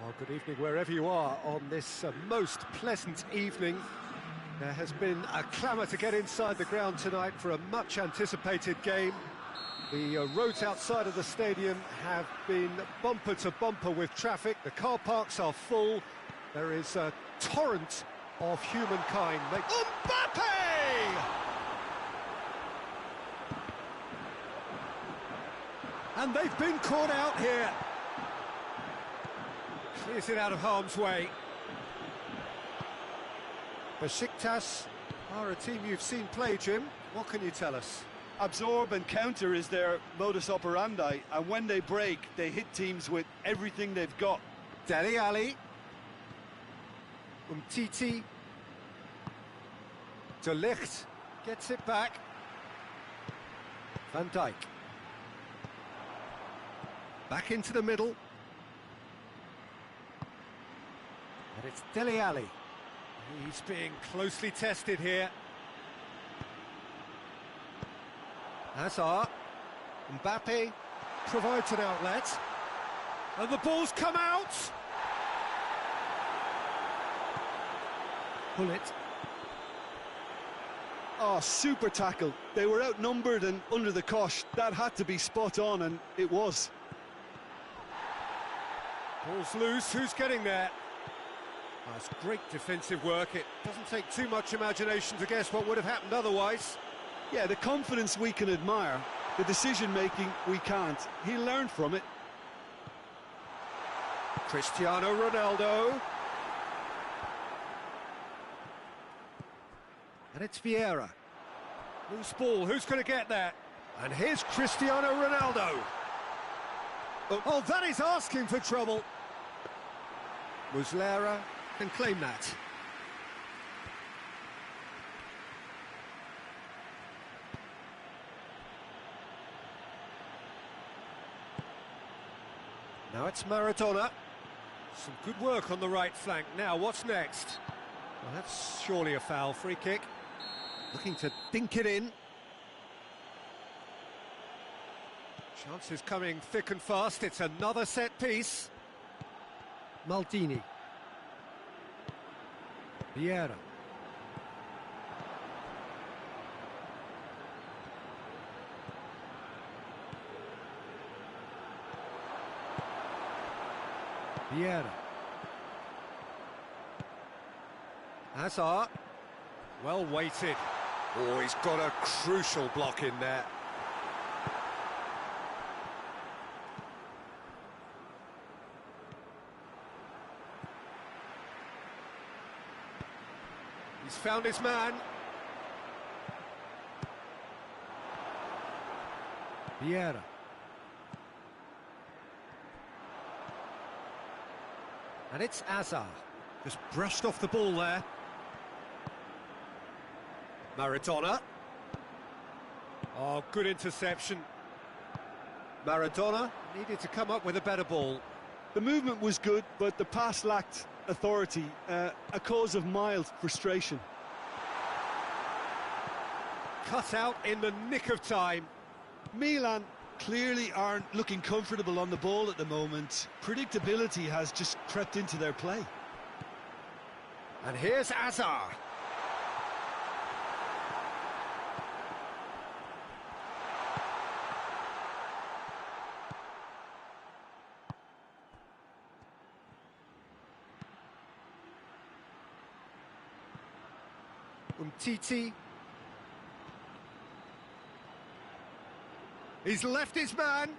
Well, good evening wherever you are on this most pleasant evening. There has been a clamour to get inside the ground tonight for a much-anticipated game. The roads outside of the stadium have been bumper to bumper with traffic. The car parks are full. There is a torrent of humankind. Mbappe! And they've been caught out here. Clears it out of harm's way. Besiktas are a team you've seen play, Jim. What can you tell us? Absorb and counter is their modus operandi, and when they break, they hit teams with everything they've got. Dele Alli. Umtiti. De Ligt gets it back. Van Dijk. Back into the middle. And it's Dele Alli. He's being closely tested here. Hazard. Mbappe provides an outlet. And the ball's come out! Bullet. Oh, super tackle. They were outnumbered and under the cosh. That had to be spot on, and it was. Ball's loose, who's getting there? That's great defensive work. It doesn't take too much imagination to guess what would have happened otherwise. Yeah, the confidence we can admire, the decision-making we can't. He learned from it. Cristiano Ronaldo. And it's Vieira. Loose ball, who's going to get there? And here's Cristiano Ronaldo. Oh, that is asking for trouble. Muslera can claim that. Now it's Maradona. Some good work on the right flank. Now, what's next? Well, that's surely a foul. Free kick. Looking to dink it in. Chances coming thick and fast. It's another set piece. Maldini. Vieira. Vieira. Hazard. Well weighted. Oh, he's got a crucial block in there. He's found his man. Vieira. And it's Hazard. Just brushed off the ball there. Maradona. Oh, good interception. Maradona needed to come up with a better ball. The movement was good, but the pass lacked authority, a cause of mild frustration. Cut out in the nick of time. Milan clearly aren't looking comfortable on the ball at the moment. Predictability has just crept into their play. And here's Hazard. Umtiti. He's left his man.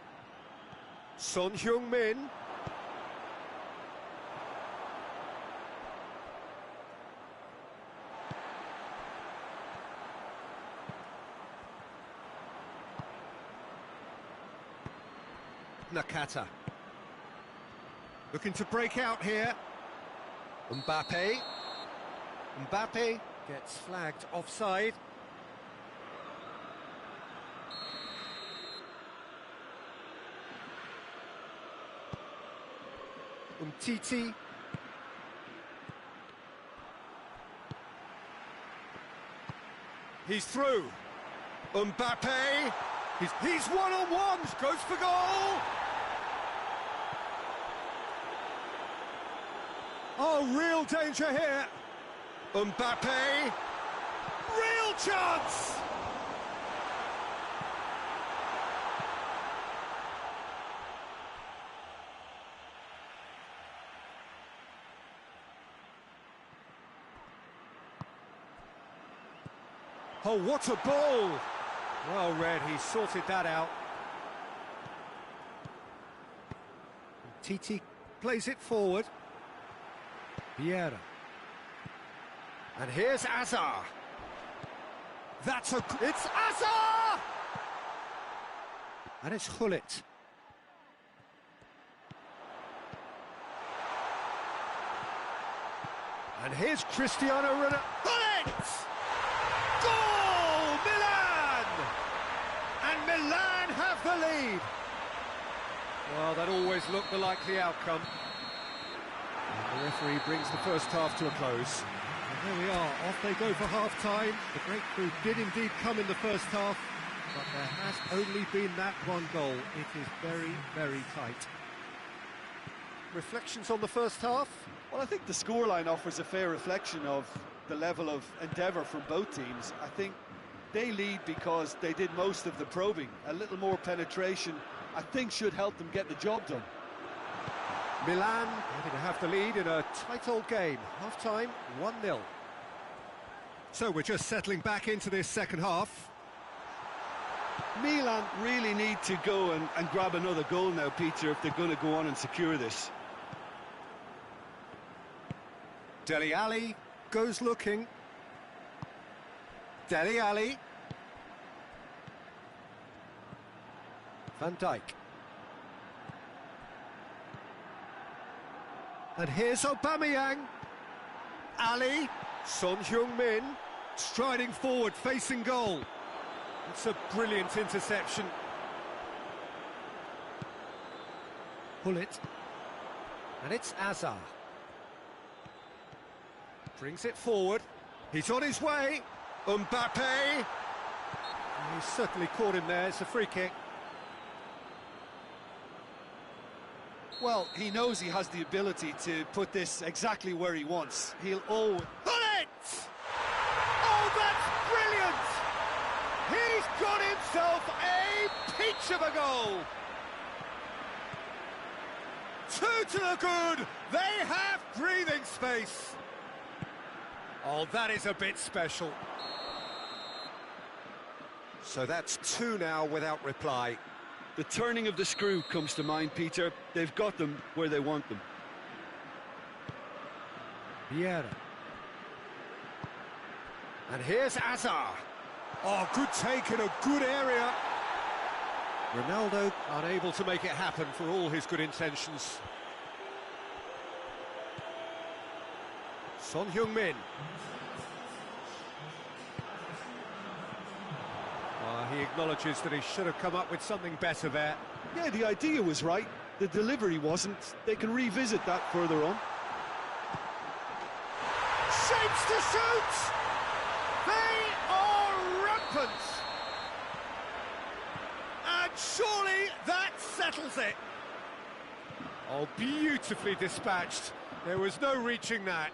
Son Heung-min. Nakata. Looking to break out here. Mbappe. Mbappe gets flagged offside. Umtiti. He's through. Mbappe. He's one-on-one. Goes for goal. Oh, real danger here. Mbappe. Real chance! Oh, what a ball! Well read, he sorted that out. Titi plays it forward. Vieira. And here's Azar. It's Azar! And it's Gullit. And here's Cristiano Ronaldo. Gullit! Goal! Milan! And Milan have the lead. Well, that always looked the likely outcome. And the referee brings the first half to a close. And there we are, off they go for half-time. The breakthrough did indeed come in the first half, but there has only been that one goal. It is very, very tight. Reflections on the first half? Well, I think the scoreline offers a fair reflection of the level of endeavour from both teams. I think they lead because they did most of the probing. A little more penetration, I think, should help them get the job done. Milan happy to have the lead in a tight old game. Half-time, 1-0. So we're just settling back into this second half. Milan really need to go and grab another goal now, Peter, if they're going to go on and secure this. Dele Alli goes looking. Dele Alli. Van Dijk. And here's Aubameyang. Ali. Son Heung-min. Striding forward, facing goal. It's a brilliant interception. Gullit. And it's Azar. Brings it forward. He's on his way. Mbappe. He's certainly caught him there. It's a free kick. Well, he knows he has the ability to put this exactly where he wants. He'll always... Gullit! Oh, that's brilliant! He's got himself a peach of a goal! 2 to the good! They have breathing space! Oh, that is a bit special. So that's 2 now without reply. The turning of the screw comes to mind, Peter. They've got them where they want them. Vieira. And here's Azar. Oh, good take in a good area. Ronaldo unable to make it happen for all his good intentions. Son Heung-min. He acknowledges that he should have come up with something better there. Yeah, the idea was right. The delivery wasn't. They can revisit that further on. Shapes to shoot! They are rampant! And surely that settles it. Oh, beautifully dispatched. There was no reaching that.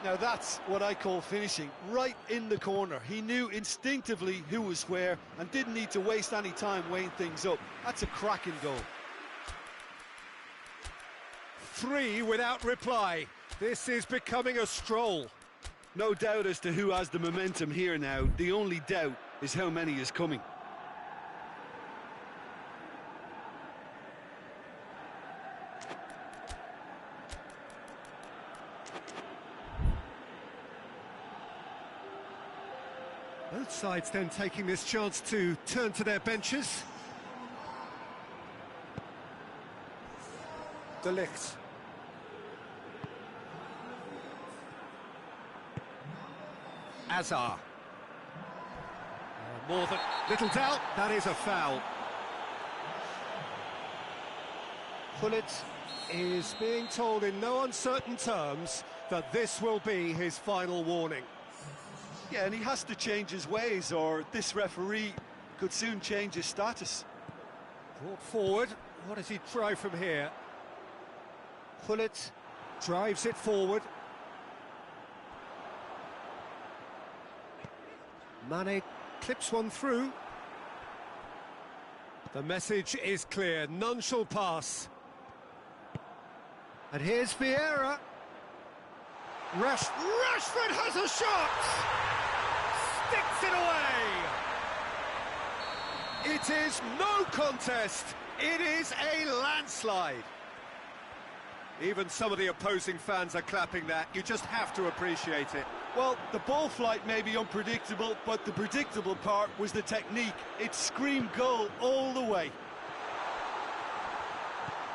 Now that's what I call finishing, right in the corner. He knew instinctively who was where and didn't need to waste any time weighing things up. That's a cracking goal. 3 without reply. This is becoming a stroll. No doubt as to who has the momentum here now. The only doubt is how many is coming. Both sides then taking this chance to turn to their benches. De Ligt. Azar. More than little doubt, that is a foul. Gullit is being told in no uncertain terms that this will be his final warning. Yeah, and he has to change his ways, or this referee could soon change his status. Brought forward. What does he try from here? Gullit. Drives it forward. Mane clips one through. The message is clear, none shall pass. And here's Vieira. Rashford has a shot! Sticks it away! It is no contest, it is a landslide. Even some of the opposing fans are clapping that, you just have to appreciate it. Well, the ball flight may be unpredictable, but the predictable part was the technique. It screamed goal all the way.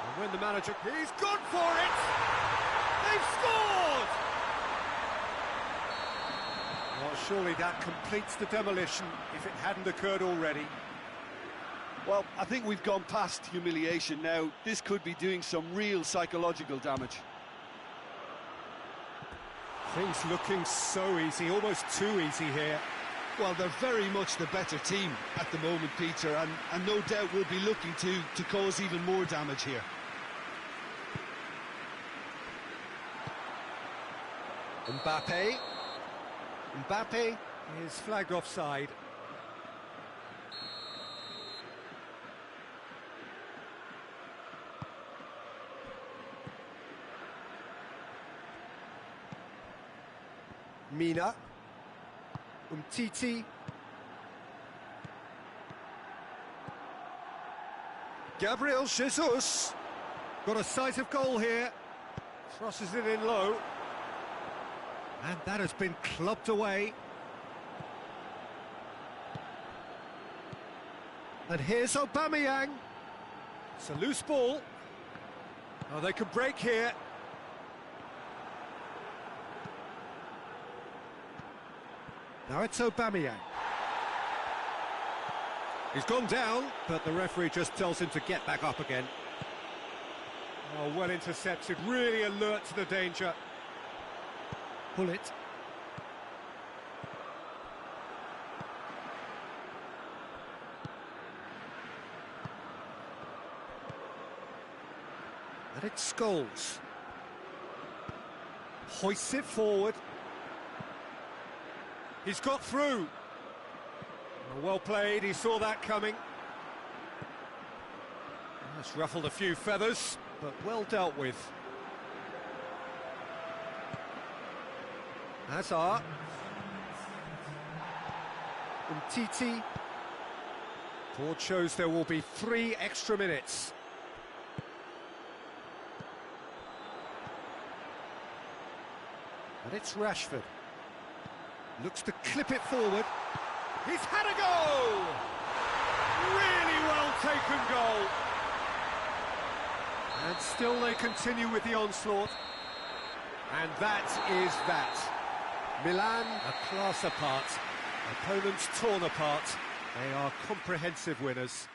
And when the manager... He's gone for it! They've scored! Well, surely that completes the demolition if it hadn't occurred already. Well, I think we've gone past humiliation now. This could be doing some real psychological damage. Things looking so easy, almost too easy here. Well, they're very much the better team at the moment, Peter, and no doubt will be looking to cause even more damage here. Mbappe is flagged offside. Mina. Umtiti. Gabriel Jesus. Got a sight of goal here. Crosses it in low. And that has been clubbed away. And here's Aubameyang. It's a loose ball. Oh, they could break here. Now it's Aubameyang. He's gone down, but the referee just tells him to get back up again. Oh, well intercepted, really alert to the danger. Pull it. And it's Scholes. Hoists it forward. He's got through. Well played, he saw that coming. That's ruffled a few feathers, but well dealt with. Hazard. Umtiti. Board shows there will be 3 extra minutes. And it's Rashford. Looks to clip it forward. He's had a go! Really well taken goal. And still they continue with the onslaught. And that is that. Milan, a class apart. Opponents torn apart. They are comprehensive winners.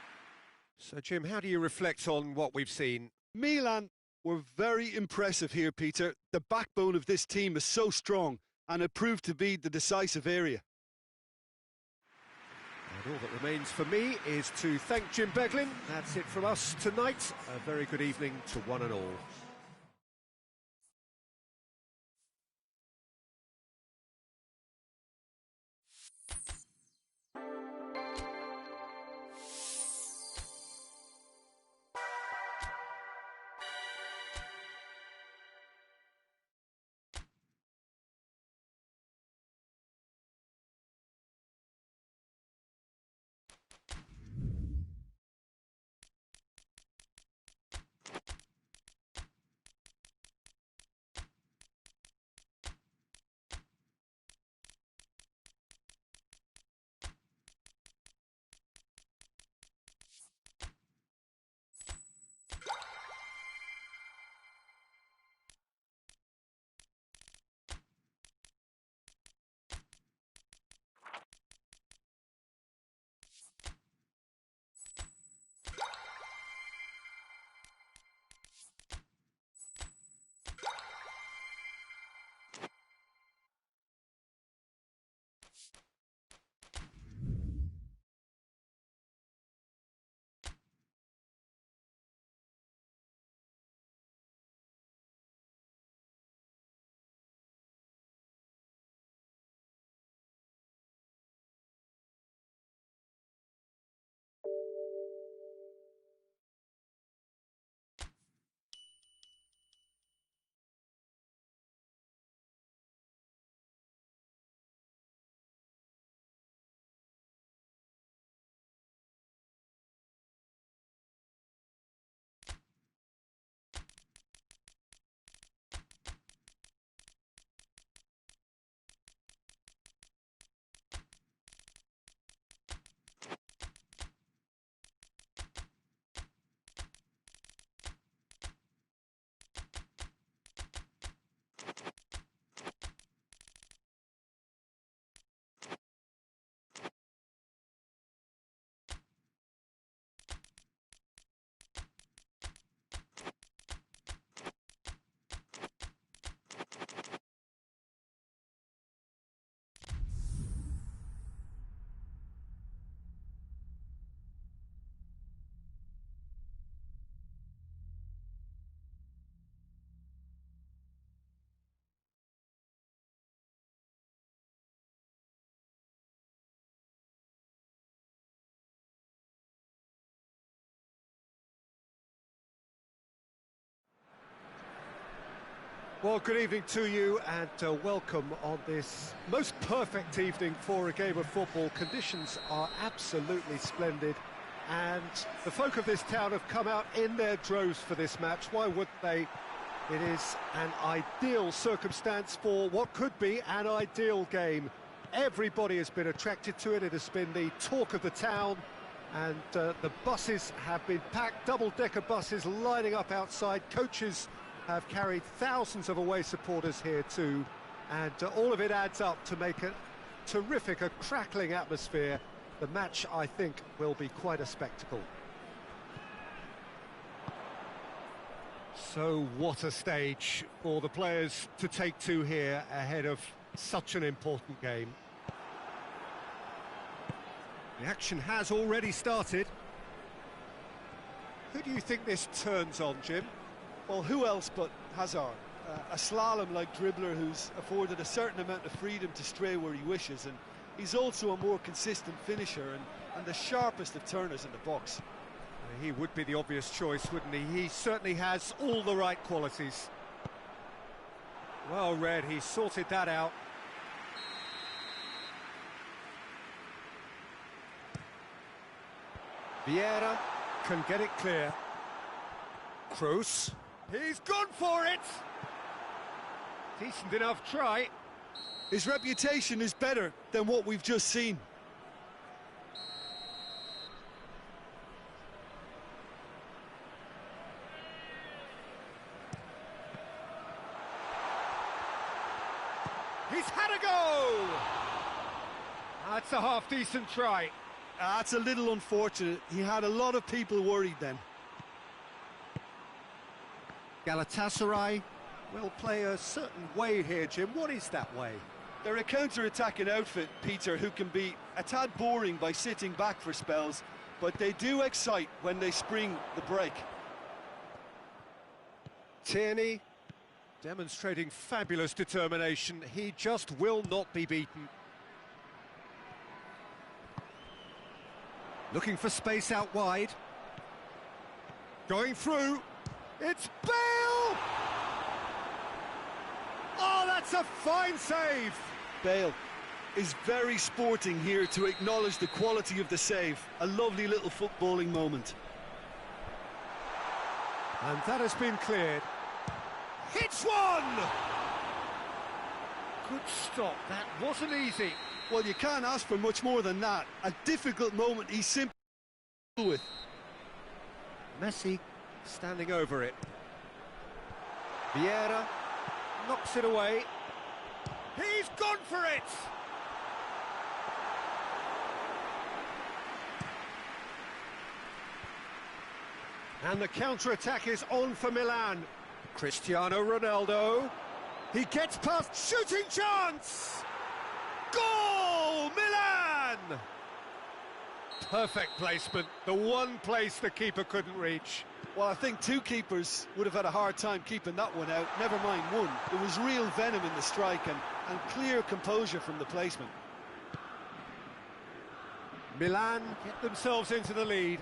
So, Jim, how do you reflect on what we've seen? Milan were very impressive here, Peter. The backbone of this team is so strong, and it proved to be the decisive area. And all that remains for me is to thank Jim Beglin. That's it from us tonight. A very good evening to one and all. Well, good evening to you and welcome on this most perfect evening for a game of football. Conditions are absolutely splendid and the folk of this town have come out in their droves for this match. Why would they? It is an ideal circumstance for what could be an ideal game. Everybody has been attracted to it. It has been the talk of the town, and the buses have been packed, double-decker buses lining up outside. Coaches have carried thousands of away supporters here too, and all of it adds up to make a terrific, a crackling atmosphere. The match, I think, will be quite a spectacle. So what a stage for the players to take to here ahead of such an important game. The action has already started. Who do you think this turns on, Jim? Well, who else but Hazard? A slalom-like dribbler who's afforded a certain amount of freedom to stray where he wishes, and he's also a more consistent finisher and the sharpest of turners in the box. He would be the obvious choice, wouldn't he? He certainly has all the right qualities. Well read, he sorted that out. Vieira can get it clear. Kroos. He's gone for it! Decent enough try. His reputation is better than what we've just seen. He's had a go! That's a half-decent try. That's a little unfortunate. He had a lot of people worried then. Galatasaray will play a certain way here, Jim. What is that way? They're a counter-attacking outfit, Peter, who can be a tad boring by sitting back for spells, but they do excite when they spring the break. Tierney demonstrating fabulous determination. He just will not be beaten. Looking for space out wide. Going through. It's Bale! Oh, that's a fine save! Bale is very sporting here to acknowledge the quality of the save. A lovely little footballing moment. And that has been cleared. Hits one! Good stop, that wasn't easy. Well, you can't ask for much more than that. A difficult moment he's simply with. Messi standing over it. Vieira knocks it away. He's gone for it! And the counter-attack is on for Milan. Cristiano Ronaldo. He gets past, shooting chance! Goal! Milan! Perfect placement, the one place the keeper couldn't reach. Well, I think two keepers would have had a hard time keeping that one out, never mind one. There was real venom in the strike and clear composure from the placement. Milan get themselves into the lead.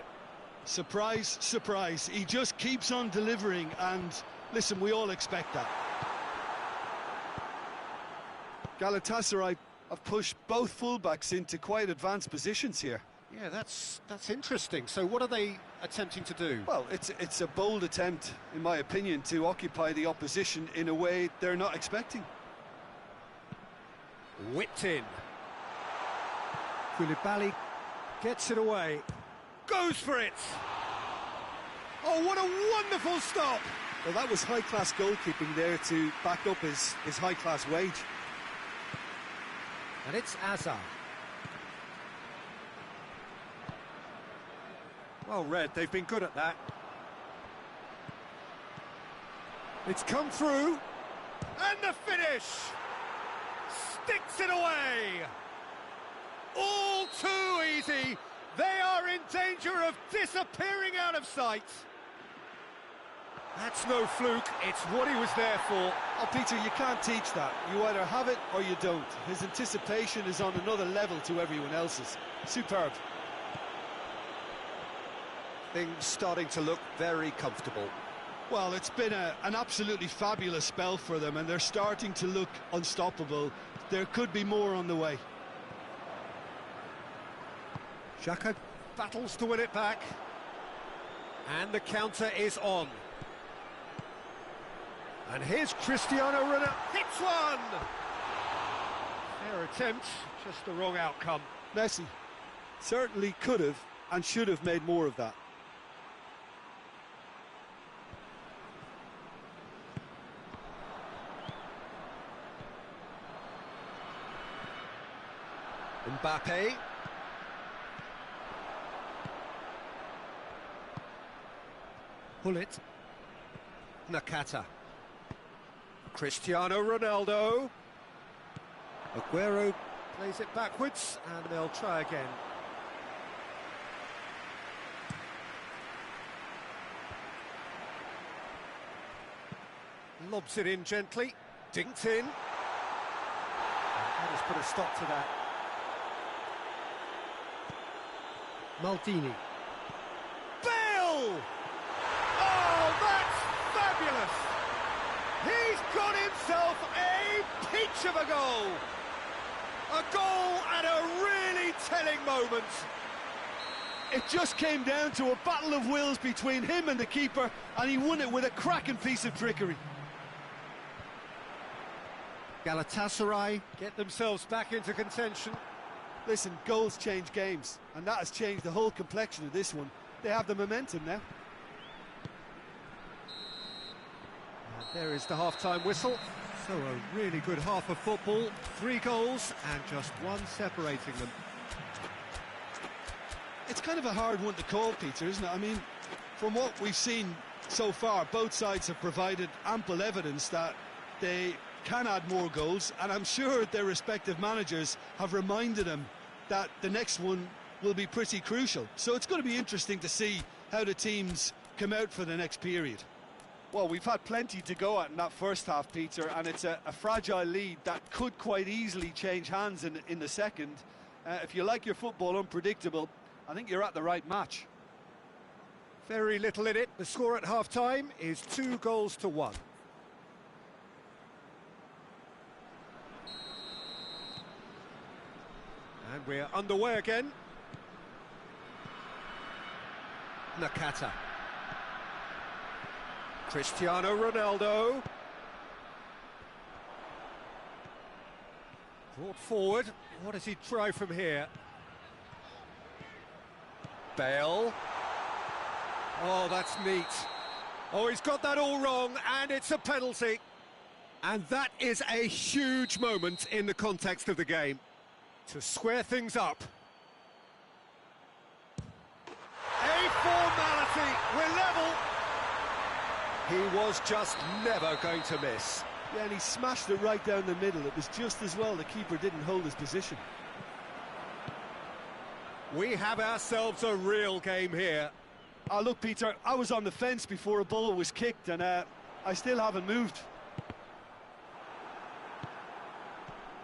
Surprise, surprise, he just keeps on delivering, and listen, we all expect that. Galatasaray have pushed both fullbacks into quite advanced positions here. Yeah, that's interesting. So what are they attempting to do? Well, it's a bold attempt, in my opinion, to occupy the opposition in a way they're not expecting. Whipped in. Koulibaly gets it away. Goes for it! Oh, what a wonderful stop! Well, that was high-class goalkeeping there to back up his high-class wage. And it's Hazard. Well read, they've been good at that. It's come through. And the finish! Sticks it away! All too easy! They are in danger of disappearing out of sight. That's no fluke, it's what he was there for. Oh, Peter, you can't teach that. You either have it or you don't. His anticipation is on another level to everyone else's. Superb. Things starting to look very comfortable. Well, it's been an absolutely fabulous spell for them, and they're starting to look unstoppable. There could be more on the way. Xhaka battles to win it back. And the counter is on. And here's Cristiano Ronaldo. Hits one! Fair attempt, just the wrong outcome. Messi certainly could have and should have made more of that. Mbappe. Hullet. Nakata. Cristiano Ronaldo. Aguero plays it backwards, and they'll try again. Lobs it in gently, dinked in. And that has put a stop to that. Maldini. Bale! Oh, that's fabulous! He's got himself a peach of a goal! A goal at a really telling moment. It just came down to a battle of wills between him and the keeper, and he won it with a cracking piece of trickery. Galatasaray get themselves back into contention. Listen, goals change games, and that has changed the whole complexion of this one. They have the momentum now. And there is the half-time whistle. So a really good half of football, 3 goals and just one separating them. It's kind of a hard one to call, Peter, isn't it? I mean, from what we've seen so far, both sides have provided ample evidence that they can add more goals, and I'm sure their respective managers have reminded them that the next one will be pretty crucial. So it's going to be interesting to see how the teams come out for the next period. Well, we've had plenty to go at in that first half, Peter, and it's a fragile lead that could quite easily change hands in the second. If you like your football unpredictable, I think you're at the right match. Very little in it. The score at half-time is 2-1. And we're underway again. Nakata. Cristiano Ronaldo. Brought forward. What does he try from here? Bale. Oh, that's neat. Oh, he's got that all wrong, and it's a penalty. And that is a huge moment in the context of the game. To square things up. A formality, we're level. He was just never going to miss. Yeah, and he smashed it right down the middle. It was just as well the keeper didn't hold his position. We have ourselves a real game here. Oh, look, Peter, I was on the fence before a ball was kicked, and I still haven't moved.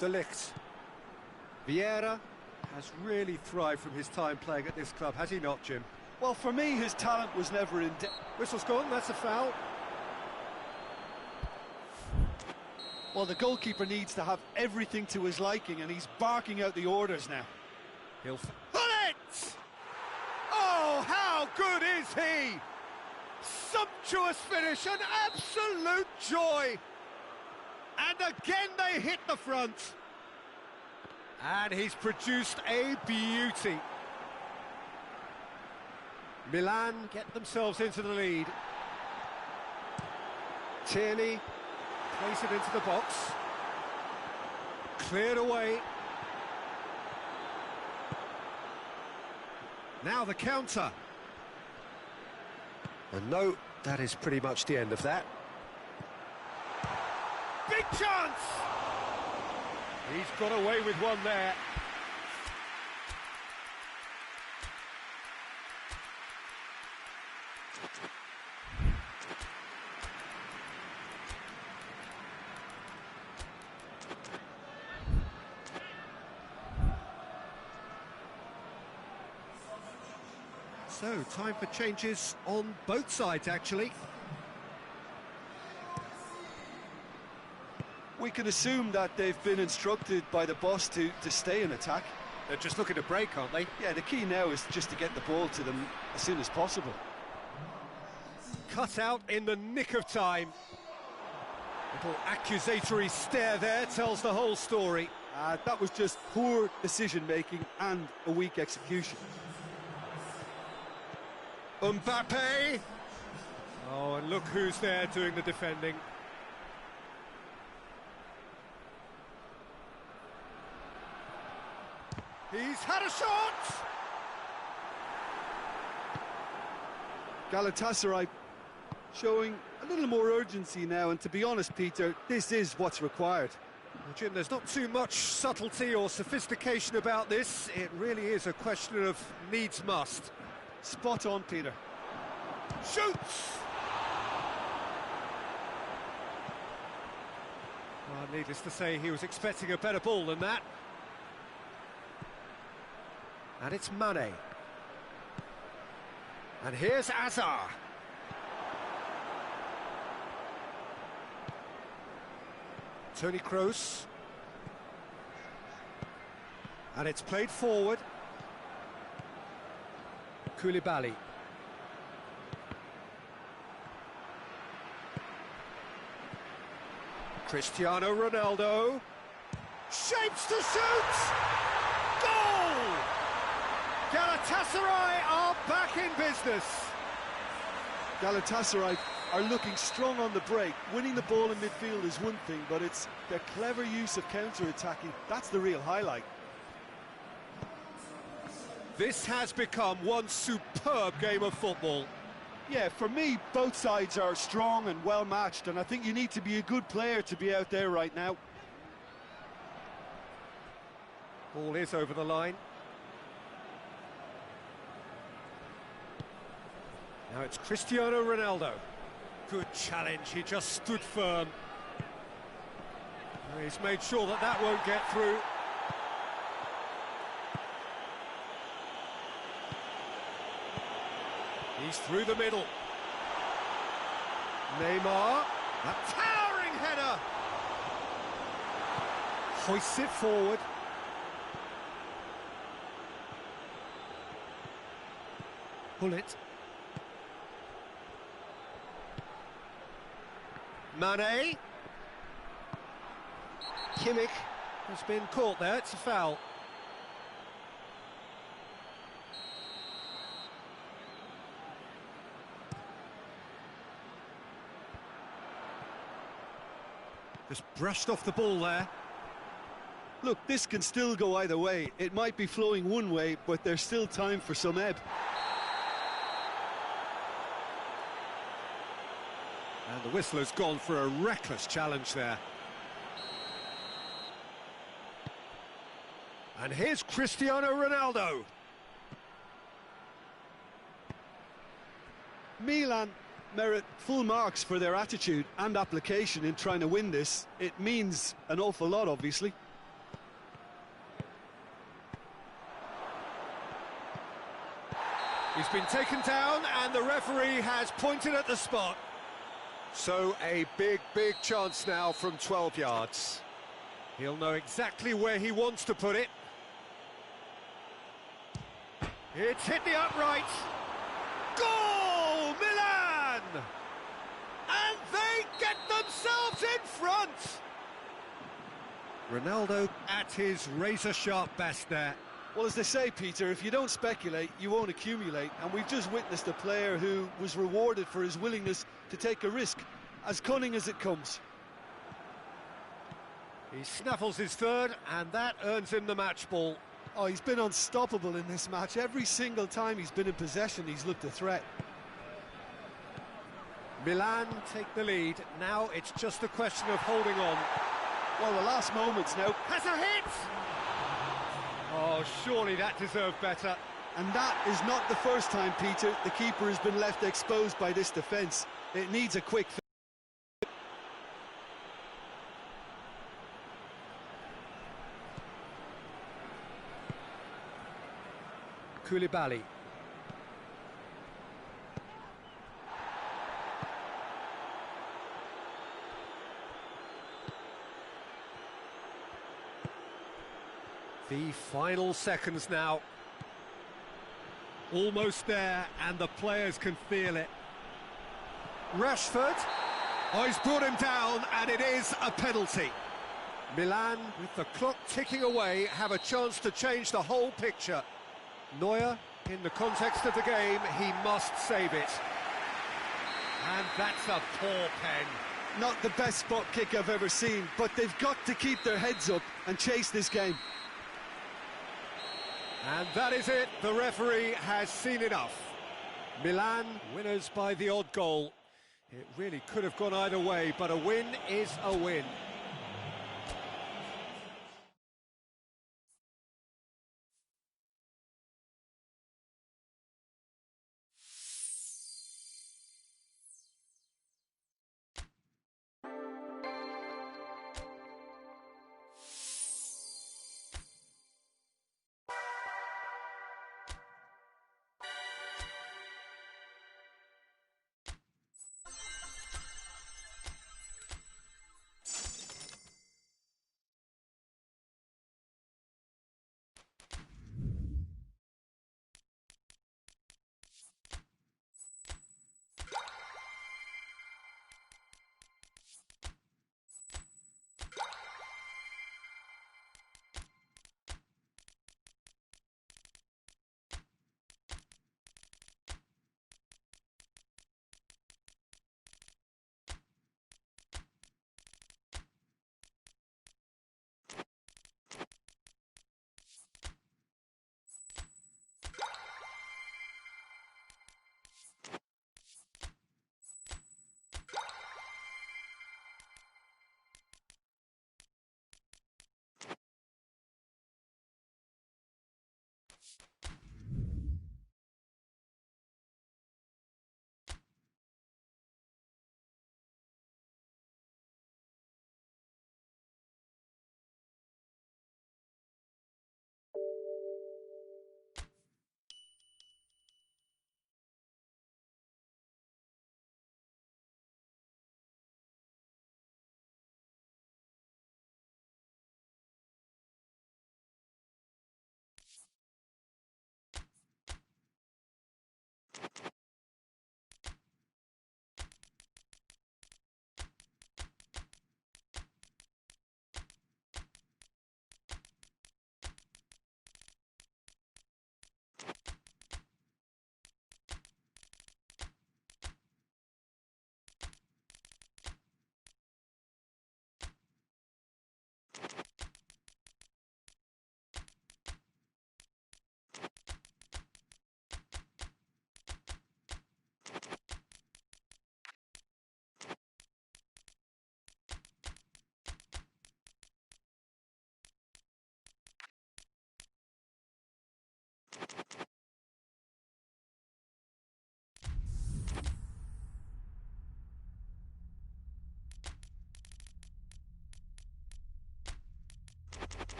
De Ligt. Vieira has really thrived from his time playing at this club, has he not, Jim? Well, for me, his talent was never in... Whistle's gone, that's a foul. Well, the goalkeeper needs to have everything to his liking, and he's barking out the orders now. He'll... Hullet! Oh, how good is he? Sumptuous finish, an absolute joy. And again they hit the front. And he's produced a beauty. Milan get themselves into the lead. Tierney plays it into the box. Cleared away. Now the counter. And no, that is pretty much the end of that. Big chance! He's got away with one there. So, time for changes on both sides, actually. We can assume that they've been instructed by the boss to stay in attack. They're just looking to break, aren't they? Yeah, the key now is just to get the ball to them as soon as possible. Cut out in the nick of time. Little accusatory stare there tells the whole story. That was just poor decision-making and a weak execution. Mbappe! Oh, and look who's there doing the defending. He's had a shot! Galatasaray showing a little more urgency now, and to be honest, Peter, this is what's required. Well, Jim, there's not too much subtlety or sophistication about this. It really is a question of needs must. Spot on, Peter. Shoots! Well, needless to say, he was expecting a better ball than that. And it's Mane. And here's Azar. Toni Kroos. And it's played forward. Koulibaly. Cristiano Ronaldo. Shapes to shoot! Goal! Galatasaray are back in business. Galatasaray are looking strong on the break. Winning the ball in midfield is one thing, but it's their clever use of counter-attacking. That's the real highlight. This has become one superb game of football. Yeah, for me, both sides are strong and well-matched, and I think you need to be a good player to be out there right now. Ball is over the line. Now it's Cristiano Ronaldo. Good challenge, he just stood firm. He's made sure that that won't get through. He's through the middle. Neymar, a towering header. Hoists it forward. Pull it. Mane. Kimmich has been caught there, it's a foul. Just brushed off the ball there. Look, this can still go either way. It might be flowing one way, but there's still time for some ebb. And the whistler's gone for a reckless challenge there. And here's Cristiano Ronaldo. Milan merit full marks for their attitude and application in trying to win this. It means an awful lot, obviously. He's been taken down and the referee has pointed at the spot. So a big chance now from 12 yards. He'll know exactly where he wants to put it. It's hit the upright. Goal, Milan! And they get themselves in front. Ronaldo at his razor-sharp best there. Well, as they say, Peter, if you don't speculate, you won't accumulate. And we've just witnessed a player who was rewarded for his willingness to take a risk, as cunning as it comes. He snaffles his third, and that earns him the match ball. Oh, he's been unstoppable in this match. Every single time he's been in possession, he's looked a threat. Milan take the lead. Now it's just a question of holding on. Well, the last moments now. Has a hit! Oh, surely that deserved better. And that is not the first time, Peter, the keeper has been left exposed by this defence. It needs a quick fix. Koulibaly. The final seconds now. Almost there, and the players can feel it. Rashford. Oh, he's brought him down, and it is a penalty. Milan, with the clock ticking away, have a chance to change the whole picture. Neuer, in the context of the game, he must save it. And that's a poor pen. Not the best spot kick I've ever seen, but they've got to keep their heads up and chase this game. And that is it, the referee has seen enough. Milan, winners by the odd goal. It really could have gone either way, but a win is a win.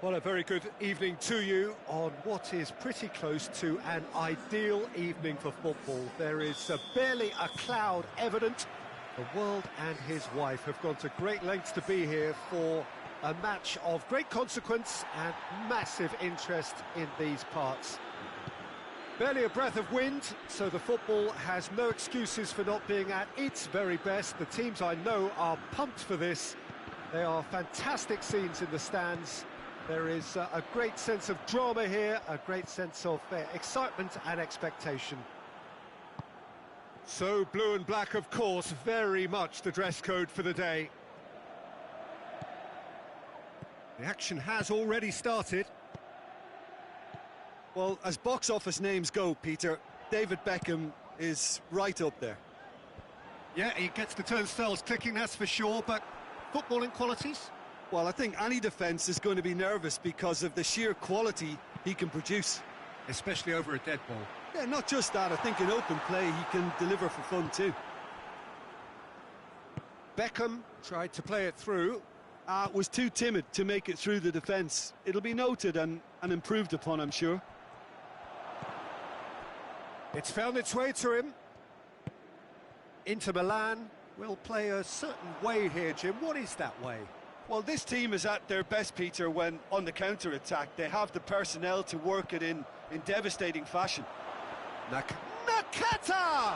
Well, a very good evening to you on what is pretty close to an ideal evening for football. There is barely a cloud evident. The world and his wife have gone to great lengths to be here for a match of great consequence and massive interest in these parts. Barely a breath of wind, so the football has no excuses for not being at its very best. The teams I know are pumped for this. They are fantastic scenes in the stands. There is a great sense of drama here, a great sense of excitement and expectation. So blue and black, of course, very much the dress code for the day. The action has already started. Well, as box office names go, Peter, David Beckham is right up there. Yeah, he gets the turnstiles clicking, that's for sure, but footballing qualities? Well, I think any defence is going to be nervous because of the sheer quality he can produce. Especially over a dead ball. Yeah, not just that, I think in open play he can deliver for fun too. Beckham tried to play it through. Was too timid to make it through the defence. It'll be noted and improved upon, I'm sure. It's found its way to him. Inter Milan will play a certain way here, Jim. What is that way? Well, this team is at their best, Peter, when on the counter-attack. They have the personnel to work it in devastating fashion. Nakata!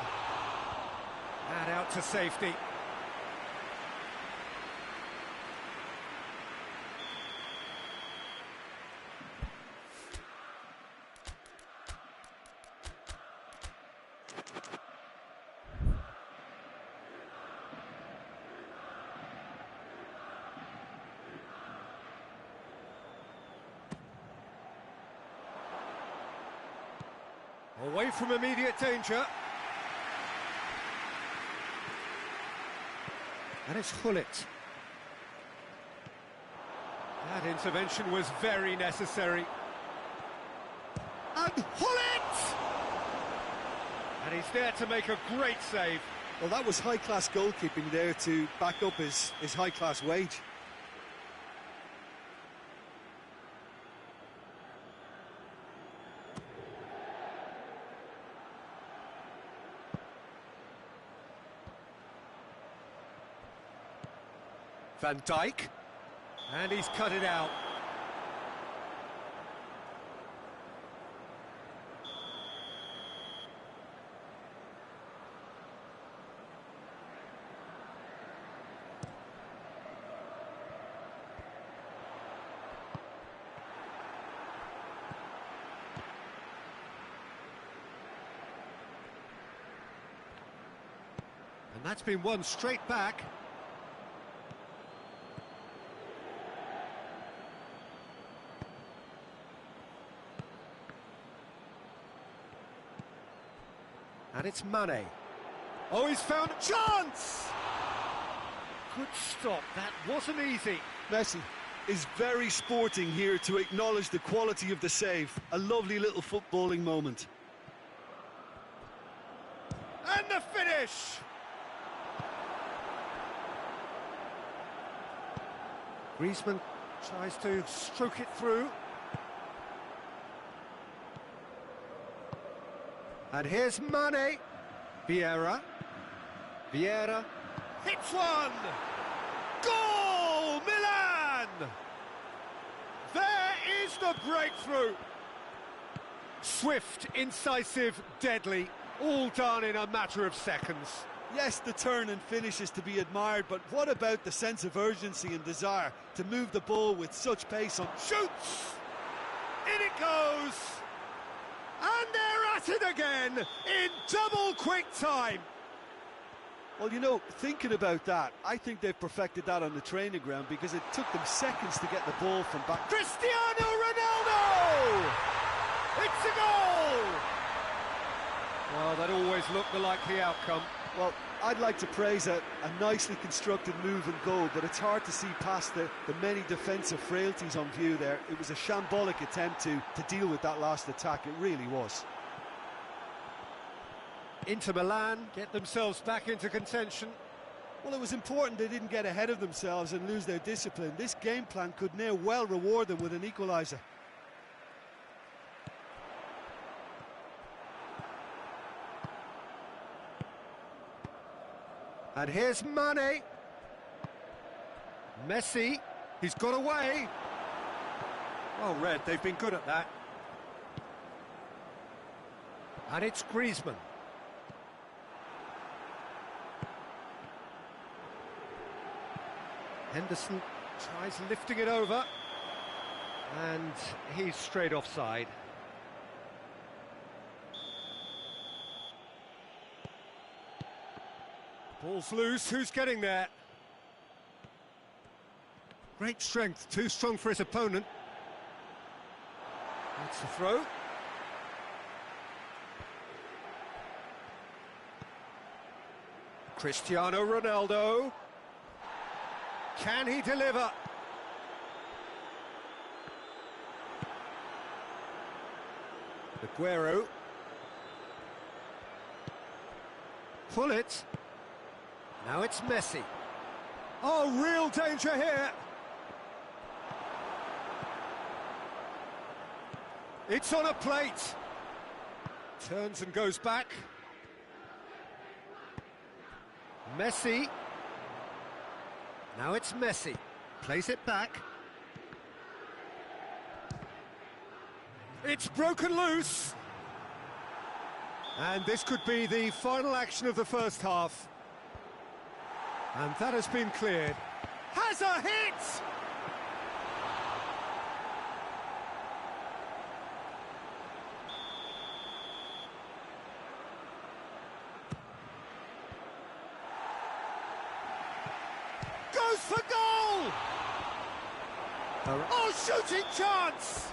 And out to safety. Away from immediate danger. And it's Hullet. That intervention was very necessary. And Hullet! And he's there to make a great save. Well, that was high-class goalkeeping there to back up his high-class wage. Van Dijk, and he's cut it out. And that's been won straight back. And it's Mane. Oh, he's found a chance! Good stop, that wasn't easy. Messi is very sporting here to acknowledge the quality of the save. A lovely little footballing moment. And the finish! Griezmann tries to stroke it through. And here's Mane. Vieira hits one! Goal! Milan! There is the breakthrough. Swift, incisive, deadly, all done in a matter of seconds. Yes, the turn and finish is to be admired, but what about the sense of urgency and desire to move the ball with such pace on? Shoots! In it goes! And they're at it again in double quick time. Well, you know, thinking about that, I think they've perfected that on the training ground because it took them seconds to get the ball from back. Cristiano Ronaldo! It's a goal! Well, that always looked the likely outcome. Well, I'd like to praise a nicely constructed move and goal, but it's hard to see past the many defensive frailties on view there. It was a shambolic attempt to deal with that last attack, it really was. Inter Milan get themselves back into contention. Well, it was important they didn't get ahead of themselves and lose their discipline. This game plan could now well reward them with an equaliser. And here's Mane. Messi, he's got away. Well read, they've been good at that. And it's Griezmann. Henderson tries lifting it over. And he's straight offside. Ball's loose, who's getting there? Great strength, too strong for his opponent. That's the throw. Cristiano Ronaldo. Can he deliver? Aguero. Pull it. Now it's Messi. Oh, real danger here. It's on a plate. Turns and goes back. Messi. Now it's Messi. Plays it back. It's broken loose. And this could be the final action of the first half. And that has been cleared. Has a hit! Goes for goal! Oh, shooting chance!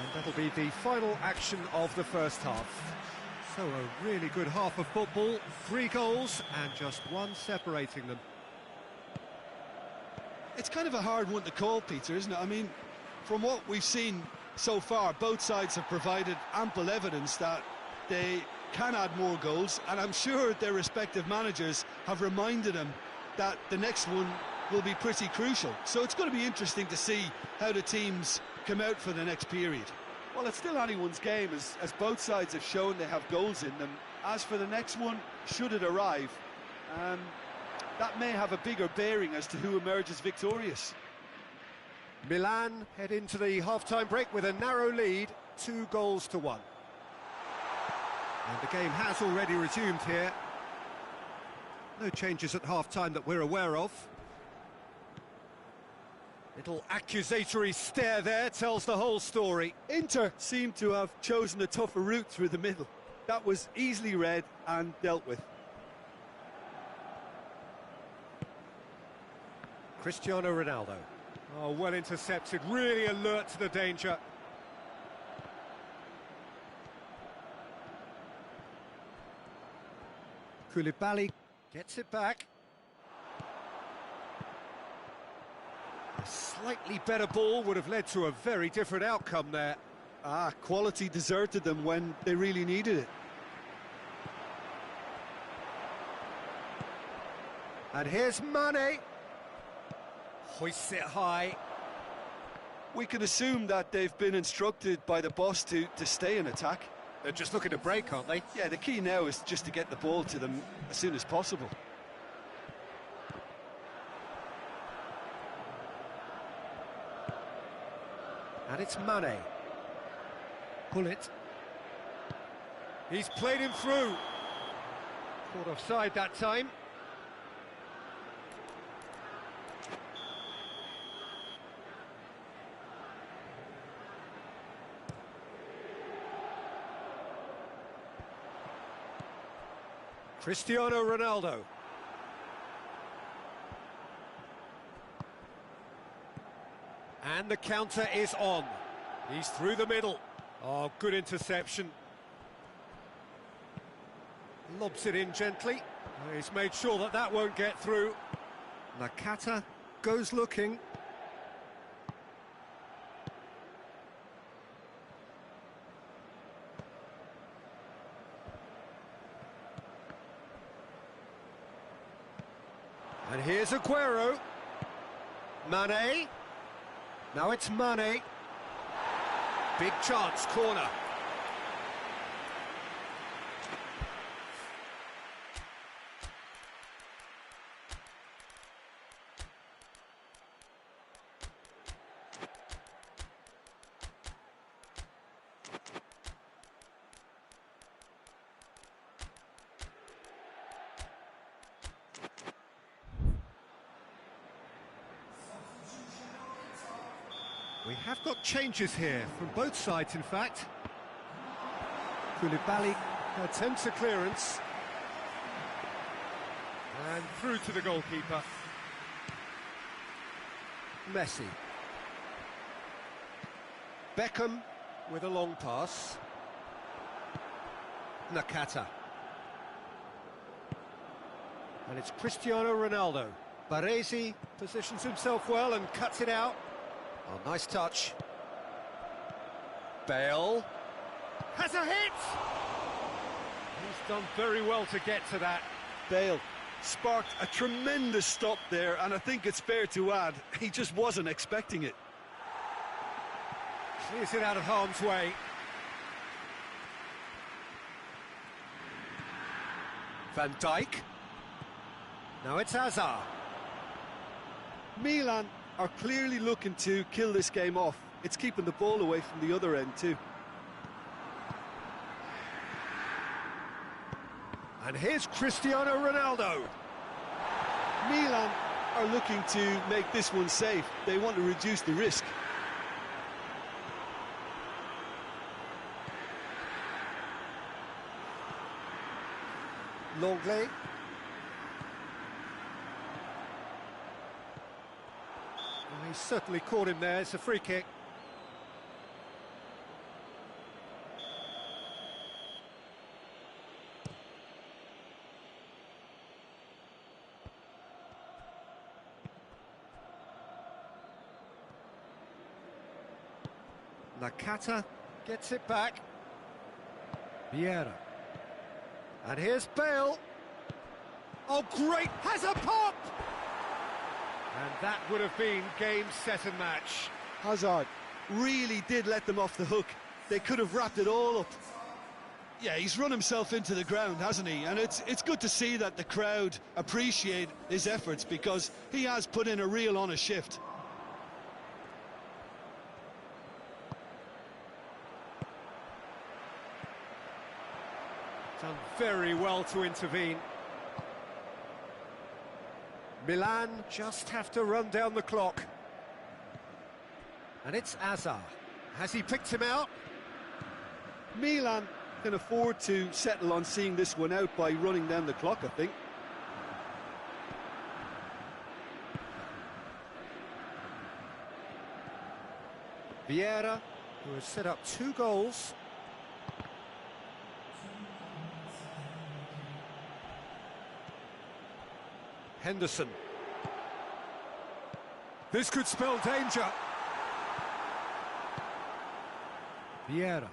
And that'll be the final action of the first half. So a really good half of football, 3 goals and just one separating them. It's kind of a hard one to call, Peter, isn't it? I mean, from what we've seen so far, both sides have provided ample evidence that they can add more goals, and I'm sure their respective managers have reminded them that the next one will be pretty crucial. So it's going to be interesting to see how the teams come out for the next period. Well, it's still anyone's game, as both sides have shown they have goals in them. As for the next one, should it arrive, that may have a bigger bearing as to who emerges victorious. Milan head into the half-time break with a narrow lead, 2-1. And the game has already resumed here. No changes at half-time that we're aware of. Little accusatory stare there tells the whole story. Inter seemed to have chosen a tougher route through the middle. That was easily read and dealt with. Cristiano Ronaldo. Oh, well intercepted, really alert to the danger. Koulibaly gets it back. A slightly better ball would have led to a very different outcome there. Quality deserted them when they really needed it. And here's Mane. Hoists it high. We can assume that they've been instructed by the boss to stay in attack. They're just looking to break, aren't they? Yeah, the key now is just to get the ball to them as soon as possible. And it's Mane. Pull it. He's played him through. Caught offside that time. Cristiano Ronaldo. And the counter is on. He's through the middle. Oh, good interception. Lobs it in gently. He's made sure that that won't get through. Nakata goes looking. And here's Aguero. Mane. Now it's Mane. Big chance, corner. We have got changes here from both sides, in fact. Koulibaly attempts a clearance. And through to the goalkeeper. Messi. Beckham with a long pass. Nakata. And it's Cristiano Ronaldo. Baresi positions himself well and cuts it out. Oh, nice touch. Bale has a hit! He's done very well to get to that. Bale sparked a tremendous stop there, and I think it's fair to add, he just wasn't expecting it. Clears it out of harm's way. Van Dijk. Now it's Hazard. Milan are clearly looking to kill this game off. It's keeping the ball away from the other end too. And here's Cristiano Ronaldo. Milan are looking to make this one safe. They want to reduce the risk. Longley. Well, he certainly caught him there. It's a free kick. Nakata gets it back. Vieira. And here's Bale. Oh, great! Has a pop! And that would have been game, set and match. Hazard really did let them off the hook. They could have wrapped it all up. Yeah, he's run himself into the ground, hasn't he? And it's good to see that the crowd appreciate his efforts, because he has put in a real honest shift. Done very well to intervene. Milan just have to run down the clock. And it's Hazard. Has he picked him out? Milan can afford to settle on seeing this one out by running down the clock, I think. Vieira, who has set up 2 goals. Henderson. This could spell danger. Vieira.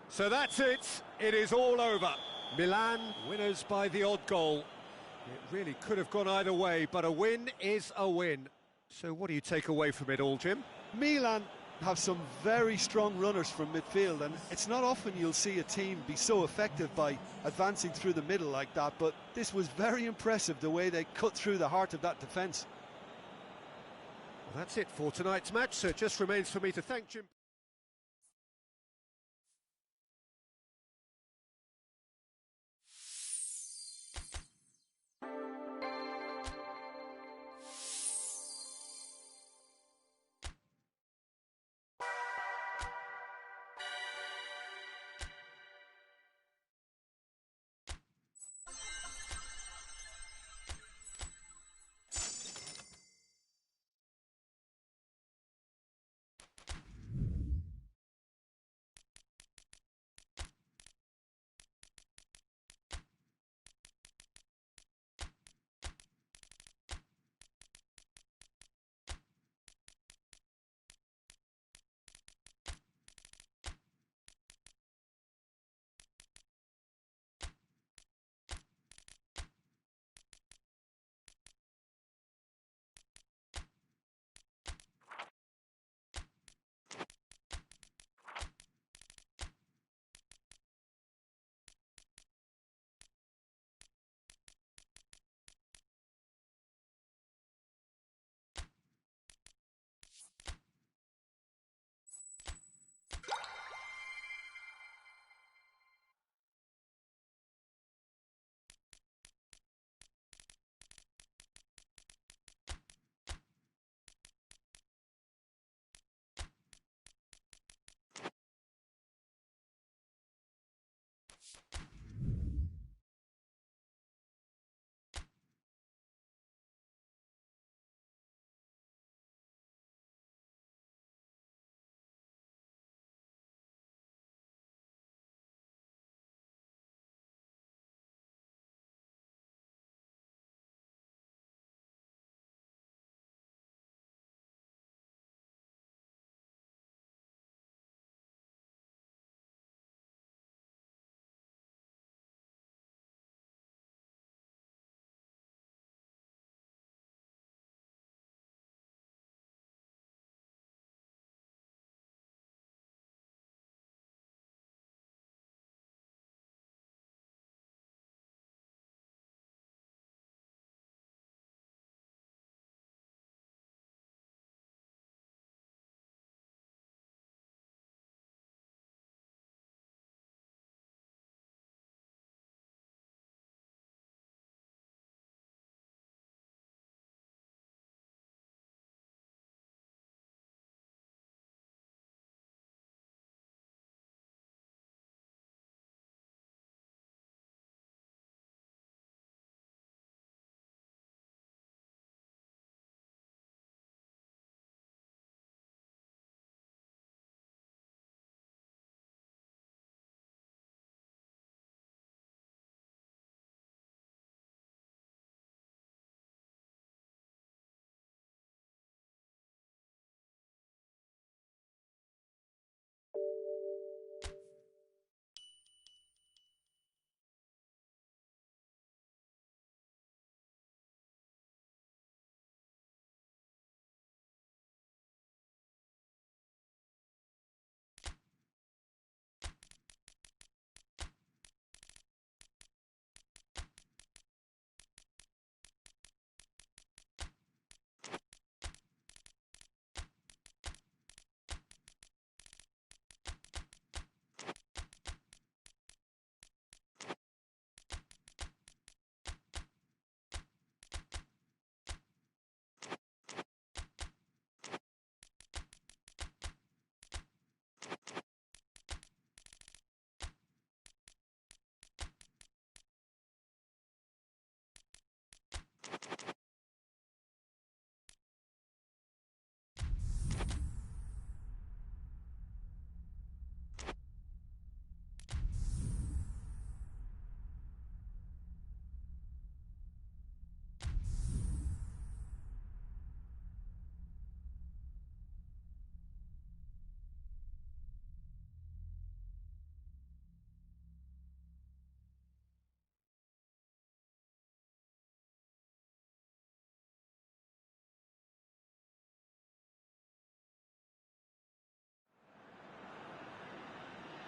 So that's it. It is all over. Milan winners by the odd goal. It really could have gone either way, but a win is a win. So what do you take away from it all, Jim? Milan have some very strong runners from midfield, and it's not often you'll see a team be so effective by advancing through the middle like that, but this was very impressive, the way they cut through the heart of that defence. Well, that's it for tonight's match, so it just remains for me to thank Jim.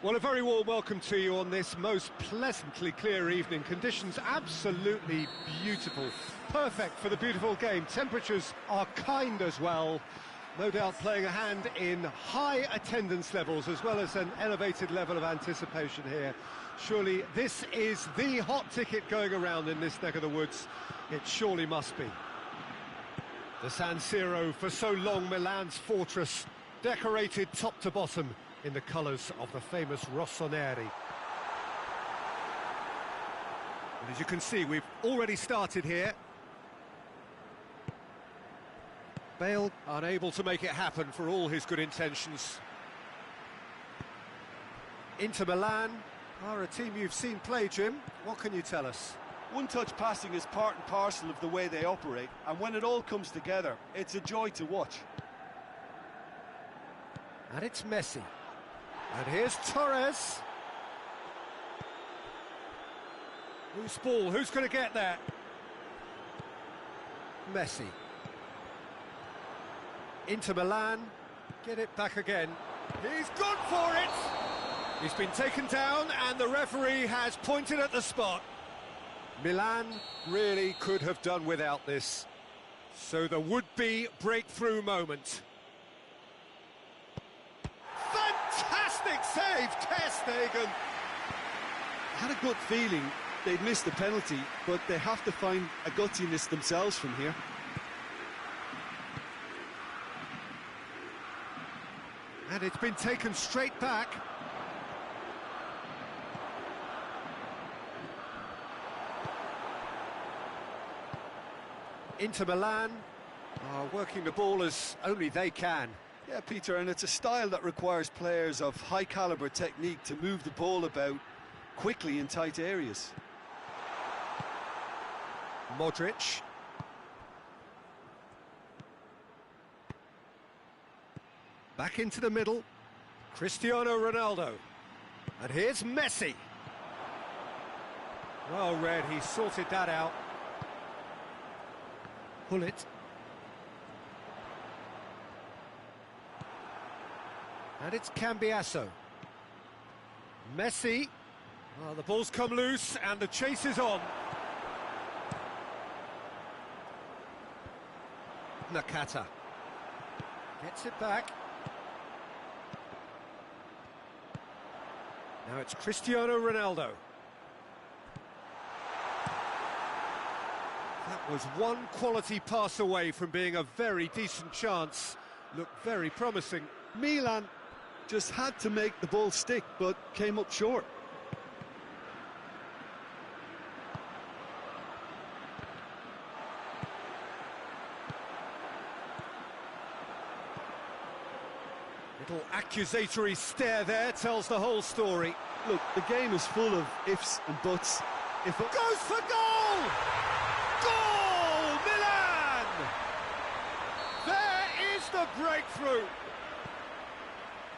Well, a very warm welcome to you on this most pleasantly clear evening. Conditions absolutely beautiful. Perfect for the beautiful game. Temperatures are kind as well. No doubt playing a hand in high attendance levels as well as an elevated level of anticipation here. Surely this is the hot ticket going around in this neck of the woods. It surely must be. The San Siro, for so long Milan's fortress, decorated top to bottom in the colours of the famous Rossoneri. And as you can see, we've already started here. Bale unable to make it happen for all his good intentions. Inter Milan are a team you've seen play, Jim. What can you tell us? One-touch passing is part and parcel of the way they operate, and when it all comes together, it's a joy to watch. And it's Messi. And here's Torres. Loose ball, who's going to get there? Messi. Inter Milan, get it back again. He's gone for it! He's been taken down and the referee has pointed at the spot. Milan really could have done without this. So the would-be breakthrough moment. Fantastic save, Ter Stegen! I had a gut feeling they'd missed the penalty, but they have to find a gutsiness themselves from here. And it's been taken straight back. Inter Milan are working the ball as only they can. Yeah, Peter, and it's a style that requires players of high-caliber technique to move the ball about quickly in tight areas. Modric. Back into the middle. Cristiano Ronaldo. And here's Messi. Well read, he sorted that out. Pull it. And it's Cambiasso. Messi. Well, the ball's come loose and the chase is on. Nakata. Gets it back. Now it's Cristiano Ronaldo. That was one quality pass away from being a very decent chance. Looked very promising. Milan just had to make the ball stick, but came up short. Little accusatory stare there tells the whole story. Look, the game is full of ifs and buts. If it goes for goal! Goal! Milan! There is the breakthrough.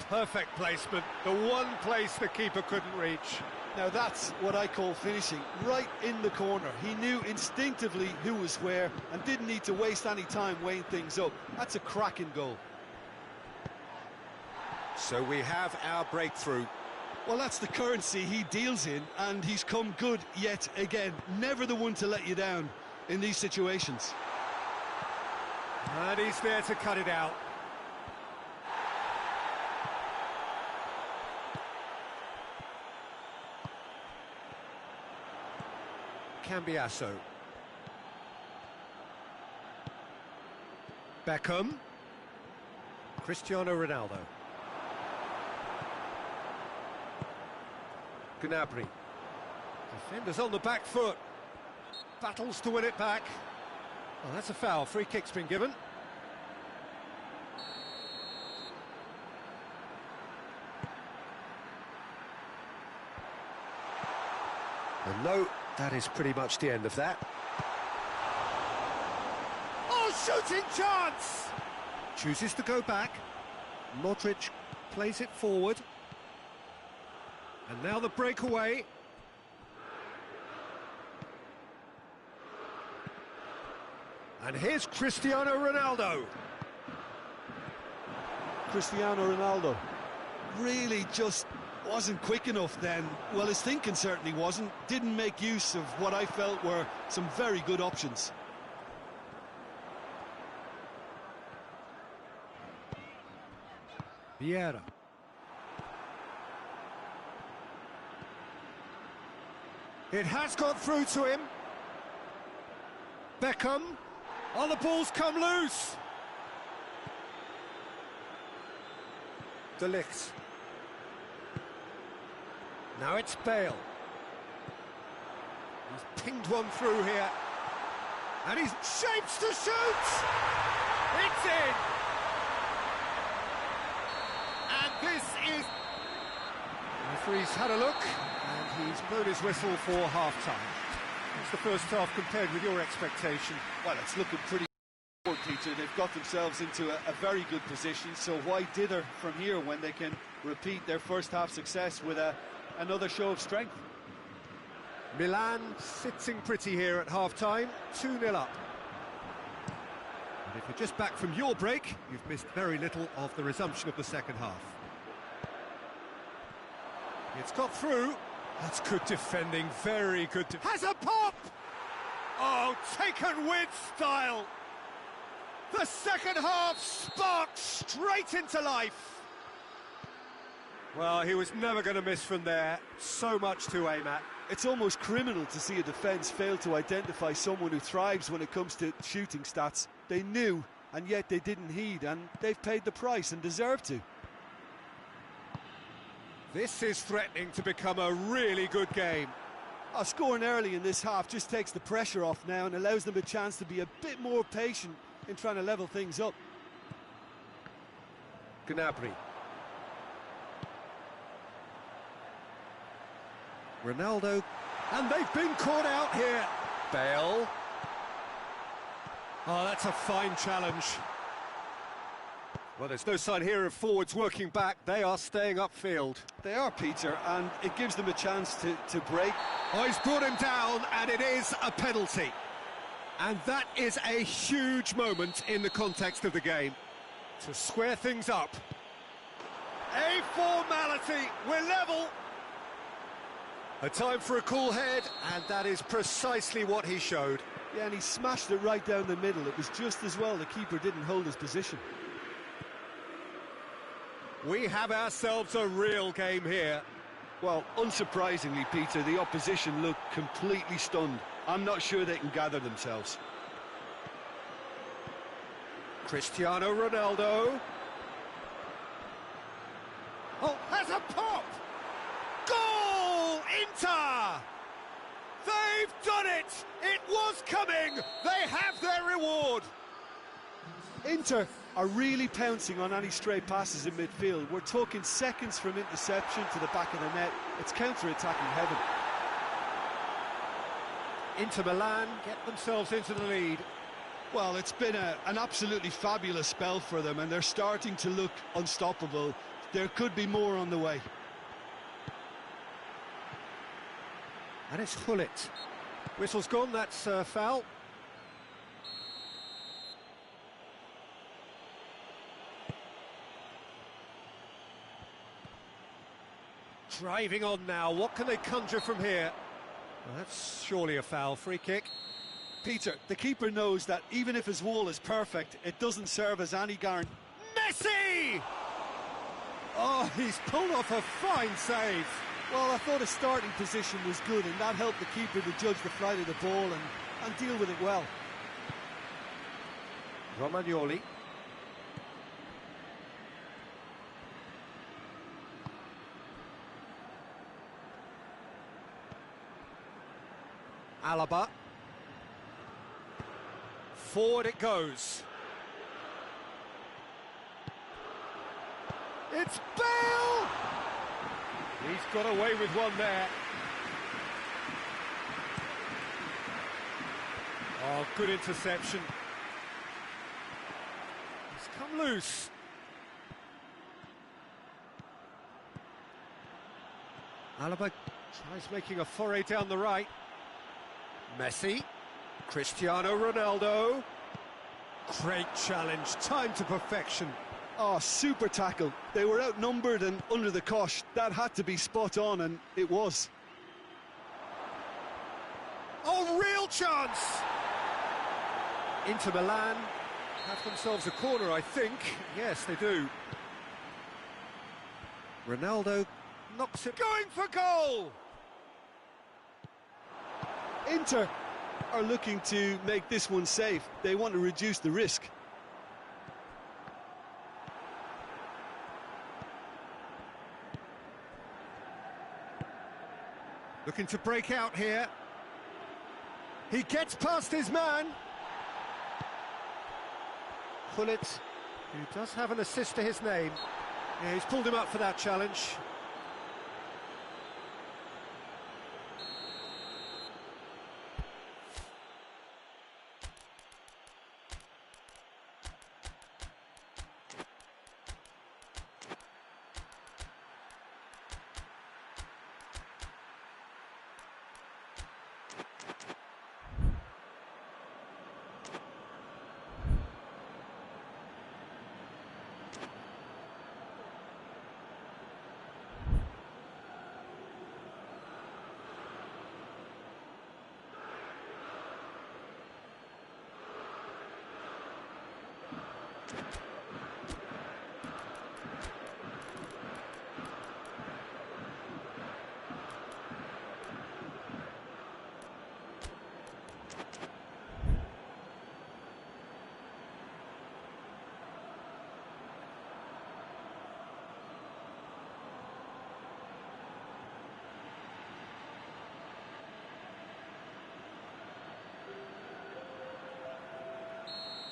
Perfect placement, the one place the keeper couldn't reach. Now that's what I call finishing, right in the corner. He knew instinctively who was where and didn't need to waste any time weighing things up. That's a cracking goal. So we have our breakthrough. Well, that's the currency he deals in, and he's come good yet again. Never the one to let you down in these situations. And he's there to cut it out. Cambiasso. Beckham. Cristiano Ronaldo. Gnabry. Defenders on the back foot. Battles to win it back. Well, that's a foul. Free kick's been given. And no, that is pretty much the end of that. Oh, shooting chance! Chooses to go back. Modric plays it forward. And now the breakaway. And here's Cristiano Ronaldo. Cristiano Ronaldo really just wasn't quick enough then. Well, his thinking certainly wasn't. Didn't make use of what I felt were some very good options. Vieira. It has got through to him. Beckham. Oh, the ball's come loose. De Ligt. Now it's Bale. He's pinged one through here. And he's shapes to shoot! It's in! And this is... The referee's had a look, and he's blown his whistle for half-time. What's the first half compared with your expectation? Well, it's looking pretty good, Peter. They've got themselves into a very good position, so why dither from here when they can repeat their first half success with another show of strength? Milan sitting pretty here at half-time, 2-0 up. And if you're just back from your break, you've missed very little of the resumption of the second half. It's got through. That's good defending, very good. Has a pop! Oh, taken with style. The second half sparked straight into life. Well, he was never going to miss from there. So much to aim at. It's almost criminal to see a defence fail to identify someone who thrives when it comes to shooting stats. They knew, and yet they didn't heed, and they've paid the price and deserve to. This is threatening to become a really good game. Scoring early in this half just takes the pressure off now and allows them a chance to be a bit more patient in trying to level things up. Gnabry. Ronaldo, and they've been caught out here. Bale. Oh, that's a fine challenge. Well, there's no sign here of forwards working back. They are staying upfield. They are, Peter, and it gives them a chance to break. Oh, he's brought him down, and it is a penalty. And that is a huge moment in the context of the game. To square things up. A formality, we're level. A time for a cool head, and that is precisely what he showed. Yeah, and he smashed it right down the middle. It was just as well the keeper didn't hold his position. We have ourselves a real game here. Well, unsurprisingly, Peter, the opposition look completely stunned. I'm not sure they can gather themselves. Cristiano Ronaldo. Oh, has a pop! Goal! Inter! They've done it! It was coming! They have their reward! Inter are really pouncing on any stray passes in midfield. We're talking seconds from interception to the back of the net. It's counter-attacking heaven. Inter Milan get themselves into the lead. Well, it's been an absolutely fabulous spell for them, and they're starting to look unstoppable. There could be more on the way. And it's Hullet. Whistle's gone, that's foul. Driving on now, what can they conjure from here? Well, that's surely a foul, free kick. Peter, the keeper knows that even if his wall is perfect, it doesn't serve as any guarantee. Messi! Oh, he's pulled off a fine save. Well, I thought his starting position was good, and that helped the keeper to judge the flight of the ball and deal with it well. Romagnoli. Alaba. Forward it goes. It's Bale! He's got away with one there. Oh, good interception. He's come loose. Alaba tries making a foray down the right. Messi. Cristiano Ronaldo. Great challenge, time to perfection. Oh, super tackle. They were outnumbered and under the cosh. That had to be spot on, and it was. Oh, real chance! Inter Milan have themselves a corner, I think. Yes, they do. Ronaldo knocks it. Going for goal! Inter are looking to make this one safe. They want to reduce the risk. Looking to break out here. He gets past his man. Gullit, who does have an assist to his name. Yeah, he's pulled him up for that challenge.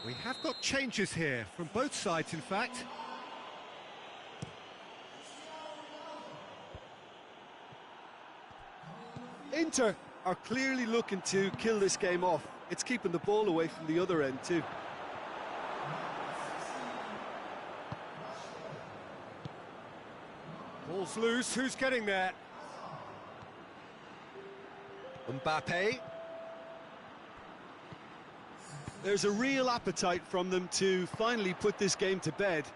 We have got changes here, from both sides in fact. Inter are clearly looking to kill this game off. It's keeping the ball away from the other end too. Ball's loose, who's getting there? Mbappe. There's a real appetite from them to finally put this game to bed,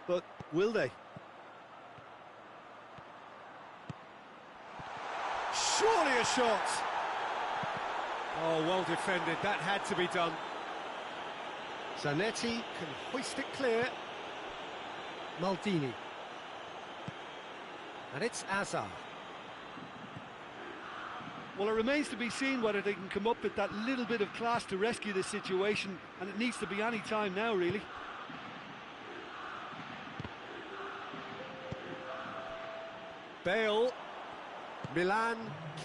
but will they? Surely a shot! Oh, well defended, that had to be done. Zanetti can hoist it clear. Maldini. And it's Azar. Well, it remains to be seen whether they can come up with that little bit of class to rescue this situation, and it needs to be any time now, really. Bale. Milan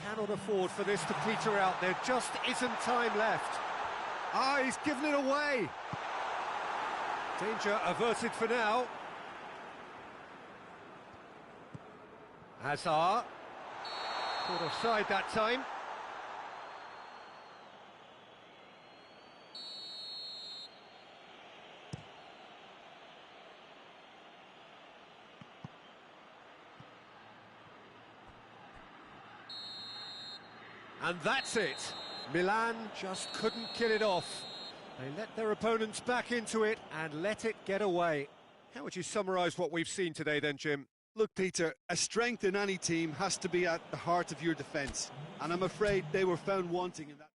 cannot afford for this to peter out. There just isn't time left. Ah, he's given it away. Danger averted for now. Hazard. Caught offside that time. And that's it. Milan just couldn't kill it off. They let their opponents back into it and let it get away. How would you summarise what we've seen today then, Jim? Look, Peter, a strength in any team has to be at the heart of your defence, and I'm afraid they were found wanting in that.